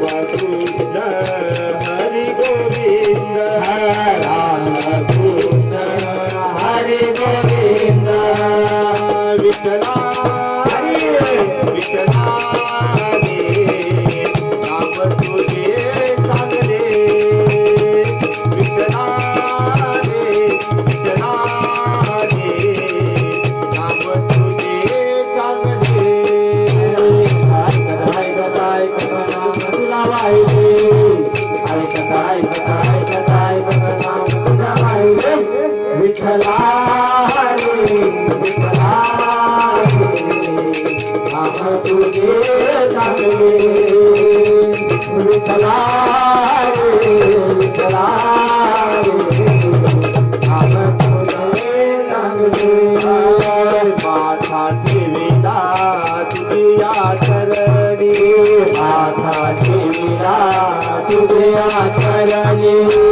कृष्ण हरी गोविंद राम कृष्ण हरी गोविंद विठला विठला नाम तुझे चांगले विठला विठला नाम तुझे चांगले विठला विठला नाम तुझे चांगले विठला विठला नाम तुझे चांगले माथा ठेविला तुझ्या चरणी माथा ठेविला तुझ्या चरणी